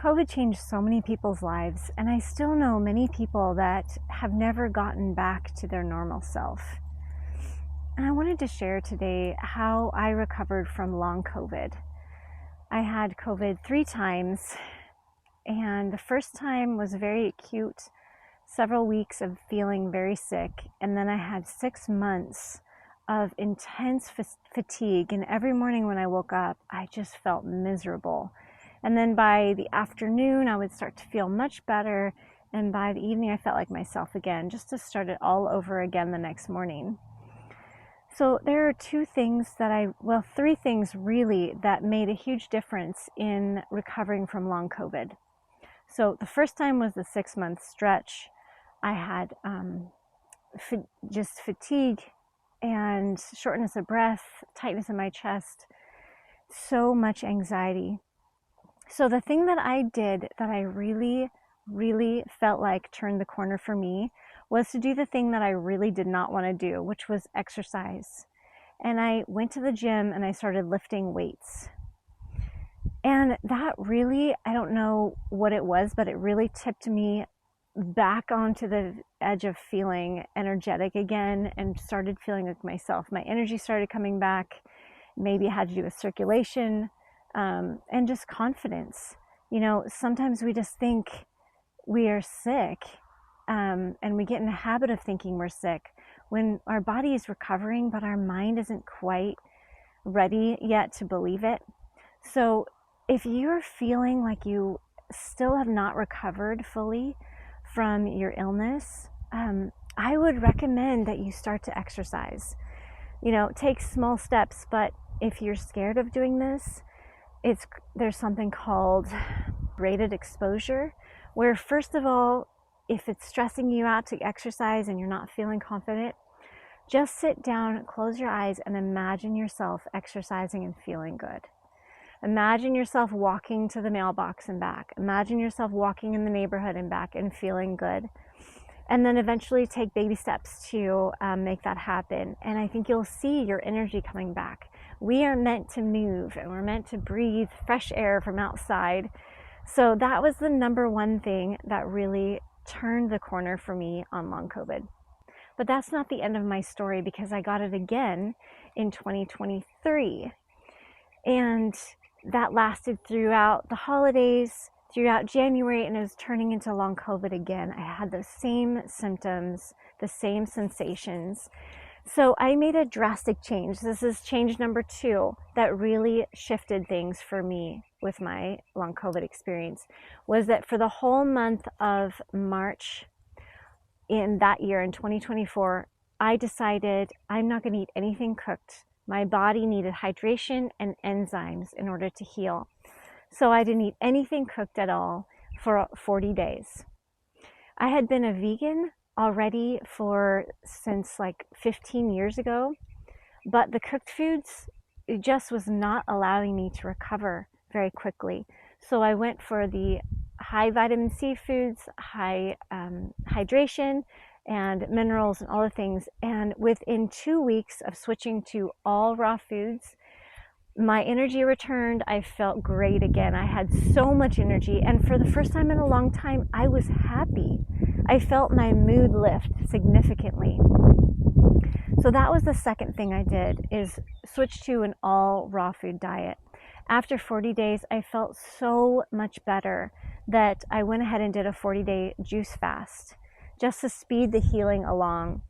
COVID changed so many people's lives, and I still know many people that have never gotten back to their normal self. And I wanted to share today how I recovered from long COVID. I had COVID 3 times, and the first time was very acute, several weeks of feeling very sick, and then I had 6 months of intense fatigue, and every morning when I woke up, I just felt miserable. And then by the afternoon, I would start to feel much better, and by the evening, I felt like myself again, just to start it all over again the next morning. So there are 3 things really that made a huge difference in recovering from long COVID. So the first time was the 6-month stretch. I had just fatigue and shortness of breath, tightness in my chest, so much anxiety. So the thing that I did that I really, really felt like turned the corner for me was to do the thing that I really did not want to do, which was exercise. And I went to the gym and I started lifting weights. And that really, I don't know what it was, but it really tipped me back onto the edge of feeling energetic again and started feeling like myself. My energy started coming back. Maybe it had to do with circulation and just confidence. You know, sometimes we just think we are sick and we get in the habit of thinking we're sick when our body is recovering, but our mind isn't quite ready yet to believe it. So if you're feeling like you still have not recovered fully from your illness, I would recommend that you start to exercise. You know, take small steps, but if you're scared of doing this, there's something called graded exposure, where first of all, if it's stressing you out to exercise and you're not feeling confident, just sit down, close your eyes, and imagine yourself exercising and feeling good. Imagine yourself walking to the mailbox and back. Imagine yourself walking in the neighborhood and back and feeling good. And then eventually take baby steps to make that happen. And I think you'll see your energy coming back. We are meant to move and we're meant to breathe fresh air from outside. So that was the number one thing that really turned the corner for me on long COVID. But that's not the end of my story, because I got it again in 2023. And that lasted throughout the holidays, throughout January, and it was turning into long COVID again. I had the same symptoms, the same sensations. So I made a drastic change. This is change number 2 that really shifted things for me with my long COVID experience, was that for the whole month of March in that year, in 2024, I decided I'm not going to eat anything cooked. My body needed hydration and enzymes in order to heal. So I didn't eat anything cooked at all for 40 days. I had been a vegan already since like 15 years ago, but the cooked foods, it just was not allowing me to recover very quickly. So I went for the high vitamin C foods, high hydration and minerals and all the things. And within 2 weeks of switching to all raw foods, my energy returned. I felt great again. I had so much energy. And for the first time in a long time, I was happy. I felt my mood lift significantly. So that was the second thing I did, is switch to an all raw food diet. After 40 days, I felt so much better that I went ahead and did a 40-day juice fast just to speed the healing along.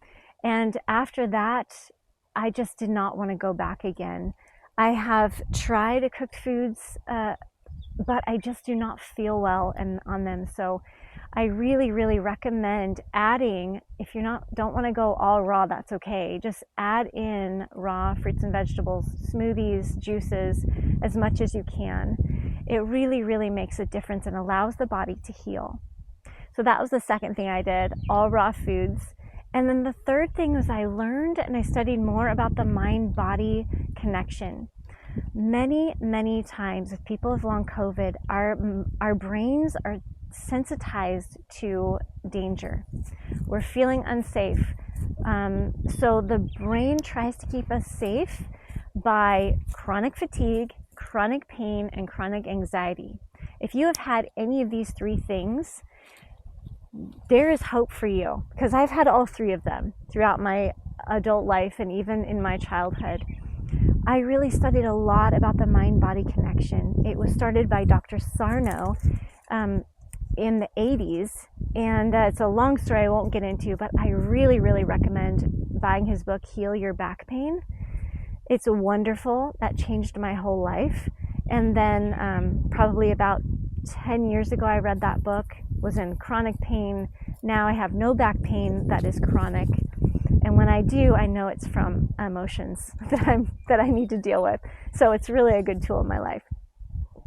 And after that, I just did not want to go back again. I have tried cooked foods, but I just do not feel well on them. So I really, really recommend adding, if you don't want to go all raw, that's okay. Just add in raw fruits and vegetables, smoothies, juices, as much as you can. It really, really makes a difference and allows the body to heal. So that was the second thing I did, all raw foods. And then the third thing was I learned and I studied more about the mind-body connection. Many, many times with people with long COVID, our brains are sensitized to danger. We're feeling unsafe. So the brain tries to keep us safe by chronic fatigue, chronic pain, and chronic anxiety. If you have had any of these three things, there is hope for you, because I've had all three of them throughout my adult life and even in my childhood. I really studied a lot about the mind-body connection. It was started by Dr. Sarno in the 80s, and it's a long story I won't get into, but I really, really recommend buying his book, Heal Your Back Pain. It's wonderful. That changed my whole life. And then probably about 10 years ago, I read that book, was in chronic pain. Now I have no back pain that is chronic. And when I do, I know it's from emotions that I need to deal with. So it's really a good tool in my life.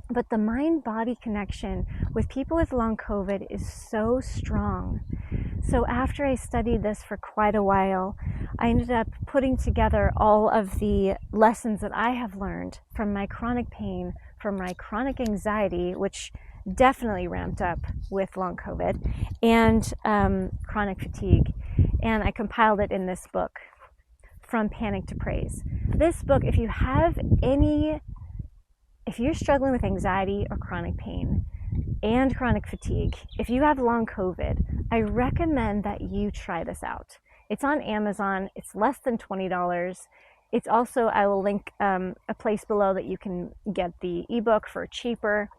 But the mind-body connection with people with long COVID is so strong. So after I studied this for quite a while, I ended up putting together all of the lessons that I have learned from my chronic pain, from my chronic anxiety, which definitely ramped up with long COVID, and chronic fatigue. And I compiled it in this book, From Panic to Praise. This book, if you're struggling with anxiety or chronic pain and chronic fatigue, if you have long COVID, I recommend that you try this out. It's on Amazon. It's less than $20. It's also, I will link a place below that you can get the ebook for cheaper.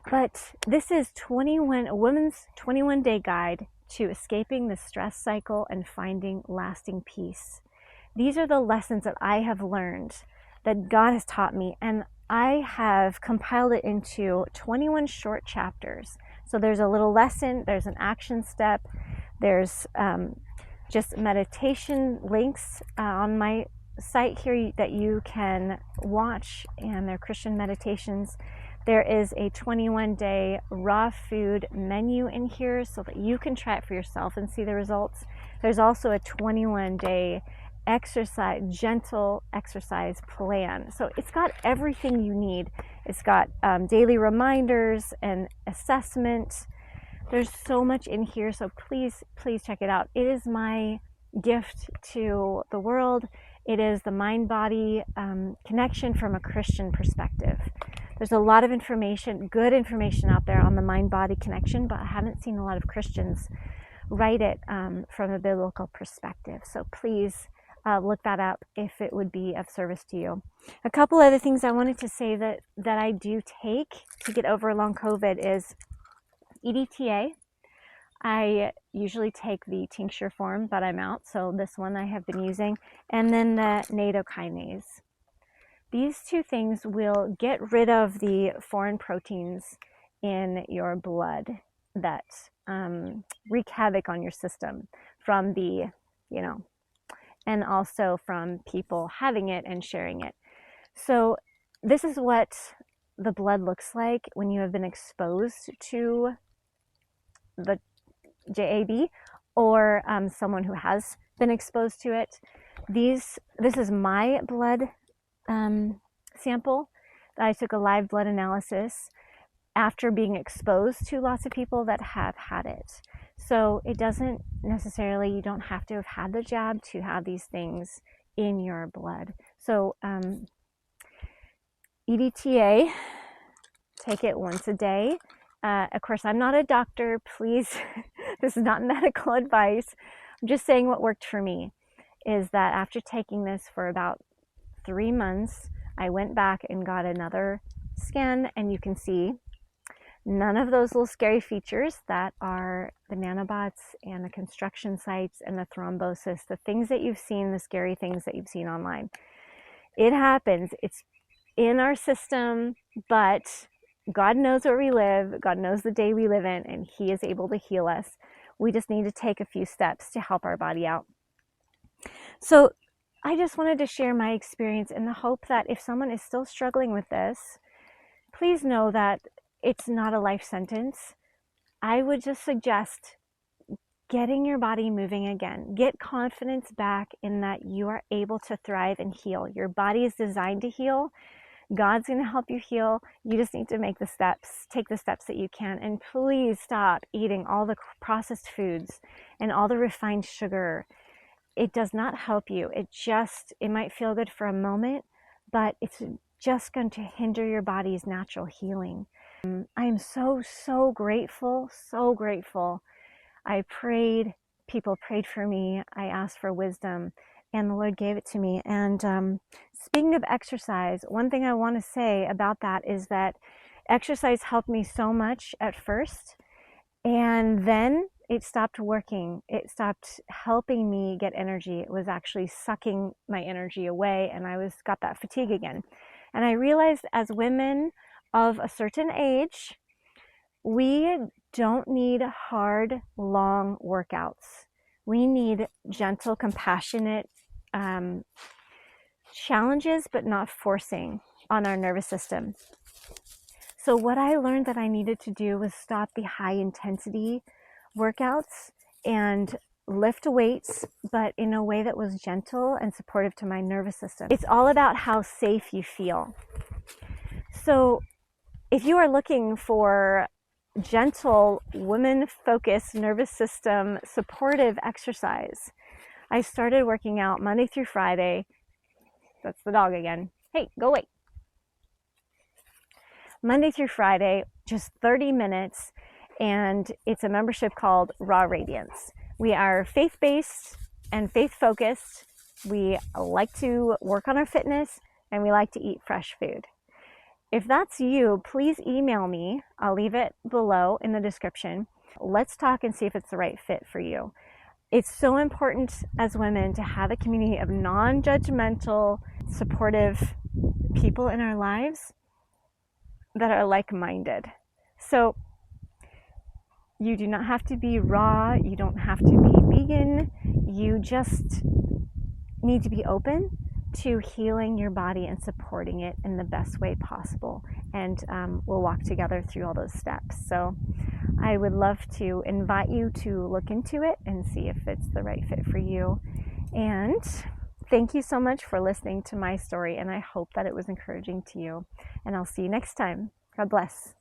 But this is a woman's 21-day guide to escaping the stress cycle and finding lasting peace. These are the lessons that I have learned, that God has taught me, and I have compiled it into 21 short chapters. So there's a little lesson, there's an action step, there's just meditation links on my site here that you can watch, and they're Christian meditations. There is a 21-day raw food menu in here so that you can try it for yourself and see the results. There's also a 21-day gentle exercise plan. So it's got everything you need. It's got daily reminders and assessment. There's so much in here, so please check it out. It is my gift to the world. It is the mind-body connection from a Christian perspective. There's a lot of information, good information out there on the mind-body connection, but I haven't seen a lot of Christians write it from a biblical perspective. So please look that up if it would be of service to you. A couple other things I wanted to say that I do take to get over long COVID is EDTA. I usually take the tincture form, but I'm out, so this one I have been using, and then the nattokinase. These two things will get rid of the foreign proteins in your blood that wreak havoc on your system from and also from people having it and sharing it. So this is what the blood looks like when you have been exposed to the JAB or someone who has been exposed to it. This is my blood sample. I took a live blood analysis after being exposed to lots of people that have had it. So it doesn't necessarily, you don't have to have had the jab to have these things in your blood. So EDTA, take it once a day. Of course, I'm not a doctor, please. This is not medical advice. I'm just saying what worked for me is that after taking this for about 3 months, I went back and got another scan, and you can see none of those little scary features that are the nanobots and the construction sites and the thrombosis, the things that you've seen, the scary things that you've seen online. It happens. It's in our system, but God knows where we live. God knows the day we live in, and He is able to heal us. We just need to take a few steps to help our body out. So I just wanted to share my experience in the hope that if someone is still struggling with this, please know that it's not a life sentence. I would just suggest getting your body moving again. Get confidence back in that you are able to thrive and heal. Your body is designed to heal. God's going to help you heal. You just need to take the steps that you can. And please stop eating all the processed foods and all the refined sugar. It does not help you. It might feel good for a moment, but it's just going to hinder your body's natural healing. I am so, so grateful, so grateful. I prayed, people prayed for me, I asked for wisdom, and the Lord gave it to me. And speaking of exercise, one thing I want to say about that is that exercise helped me so much at first, and then it stopped working. It stopped helping me get energy. It was actually sucking my energy away, and I got that fatigue again. And I realized as women of a certain age, we don't need hard, long workouts. We need gentle, compassionate challenges, but not forcing on our nervous system. So what I learned that I needed to do was stop the high intensity workouts and lift weights, but in a way that was gentle and supportive to my nervous system. It's all about how safe you feel. So if you are looking for gentle, women-focused, nervous system supportive exercise, I started working out Monday through Friday. That's the dog again. Hey, go away. Monday through Friday, just 30 minutes, and it's a membership called Raw Radiance. We are faith-based and faith-focused. We like to work on our fitness, and we like to eat fresh food. If that's you, please email me. I'll leave it below in the description. Let's talk and see if it's the right fit for you. It's so important as women to have a community of non-judgmental, supportive people in our lives that are like-minded. So you do not have to be raw, you don't have to be vegan, you just need to be open to healing your body and supporting it in the best way possible. And we'll walk together through all those steps. So I would love to invite you to look into it and see if it's the right fit for you. And thank you so much for listening to my story, and I hope that it was encouraging to you. And I'll see you next time. God bless.